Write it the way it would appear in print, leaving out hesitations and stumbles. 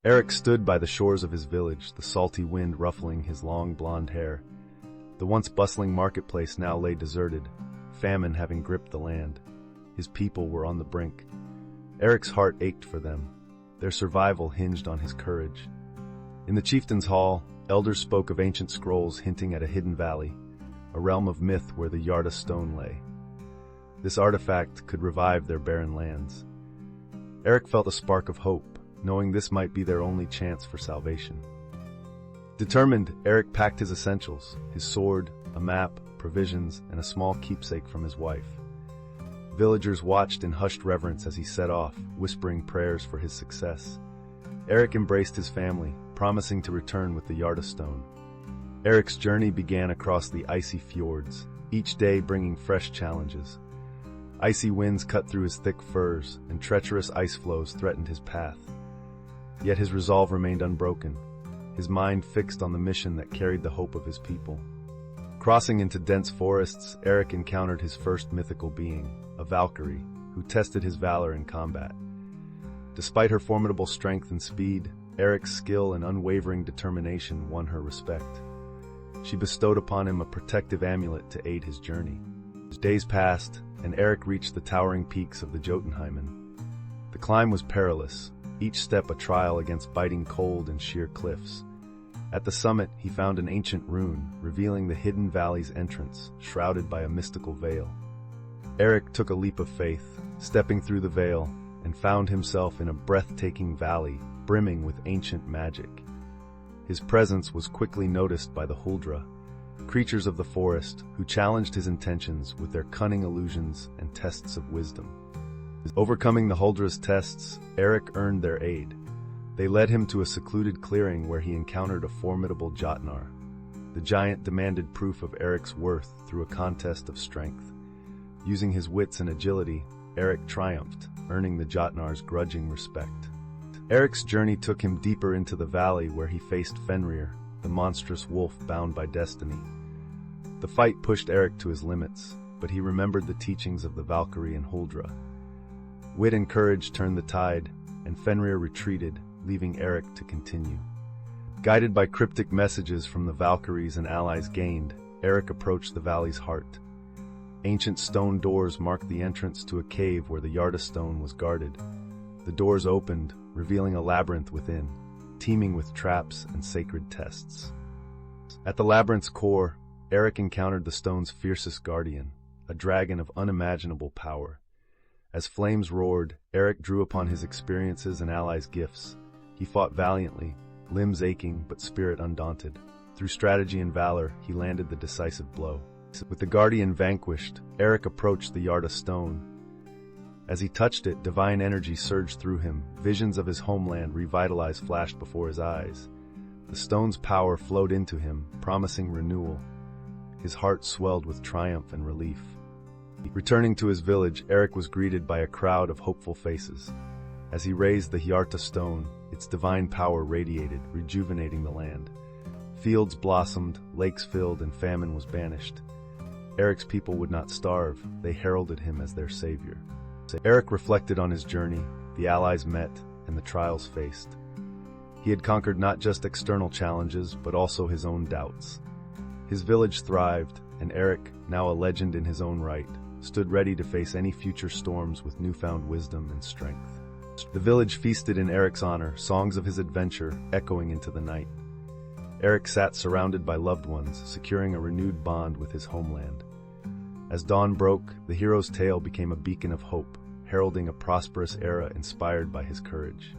Erik stood by the shores of his village, the salty wind ruffling his long blonde hair. The once bustling marketplace now lay deserted, famine having gripped the land. His people were on the brink. Erik's heart ached for them. Their survival hinged on his courage. In the chieftain's hall, elders spoke of ancient scrolls hinting at a hidden valley, a realm of myth where the Hjarta Stone lay. This artifact could revive their barren lands. Erik felt a spark of hope, knowing this might be their only chance for salvation. Determined, Erik packed his essentials, his sword, a map, provisions, and a small keepsake from his wife. Villagers watched in hushed reverence as he set off, whispering prayers for his success. Erik embraced his family, promising to return with the Hjarta Stone. Erik's journey began across the icy fjords, each day bringing fresh challenges. Icy winds cut through his thick furs, and treacherous ice flows threatened his path. Yet his resolve remained unbroken, his mind fixed on the mission that carried the hope of his people. Crossing into dense forests, Erik encountered his first mythical being, a Valkyrie, who tested his valor in combat. Despite her formidable strength and speed, Erik's skill and unwavering determination won her respect. She bestowed upon him a protective amulet to aid his journey. As days passed, and Erik reached the towering peaks of the Jotunheimen. The climb was perilous, each step a trial against biting cold and sheer cliffs. At the summit, he found an ancient rune, revealing the hidden valley's entrance, shrouded by a mystical veil. Erik took a leap of faith, stepping through the veil, and found himself in a breathtaking valley, brimming with ancient magic. His presence was quickly noticed by the Huldra, creatures of the forest who challenged his intentions with their cunning illusions and tests of wisdom. Overcoming the Huldra's tests, Erik earned their aid. They led him to a secluded clearing where he encountered a formidable Jotnar. The giant demanded proof of Erik's worth through a contest of strength. Using his wits and agility, Erik triumphed, earning the Jotnar's grudging respect. Erik's journey took him deeper into the valley where he faced Fenrir, the monstrous wolf bound by destiny. The fight pushed Erik to his limits, but he remembered the teachings of the Valkyrie and Huldra. Wit and courage turned the tide, and Fenrir retreated, leaving Erik to continue. Guided by cryptic messages from the Valkyries and allies gained, Erik approached the valley's heart. Ancient stone doors marked the entrance to a cave where the Hjarta Stone was guarded. The doors opened, revealing a labyrinth within, teeming with traps and sacred tests. At the labyrinth's core, Erik encountered the stone's fiercest guardian, a dragon of unimaginable power. As flames roared, Erik drew upon his experiences and allies' gifts. He fought valiantly, limbs aching but spirit undaunted. Through strategy and valor, he landed the decisive blow. With the guardian vanquished, Erik approached the Hjarta Stone. As he touched it, divine energy surged through him. Visions of his homeland revitalized flashed before his eyes. The stone's power flowed into him, promising renewal. His heart swelled with triumph and relief. Returning to his village, Erik was greeted by a crowd of hopeful faces. As he raised the Hjarta Stone, its divine power radiated, rejuvenating the land. Fields blossomed, lakes filled, and famine was banished. Erik's people would not starve. They heralded him as their savior. Erik reflected on his journey, the allies met, and the trials faced. He had conquered not just external challenges, but also his own doubts. His village thrived, and Erik, now a legend in his own right, stood ready to face any future storms with newfound wisdom and strength. The village feasted in Erik's honor, songs of his adventure echoing into the night. Erik sat surrounded by loved ones, securing a renewed bond with his homeland. As dawn broke, the hero's tale became a beacon of hope, heralding a prosperous era inspired by his courage.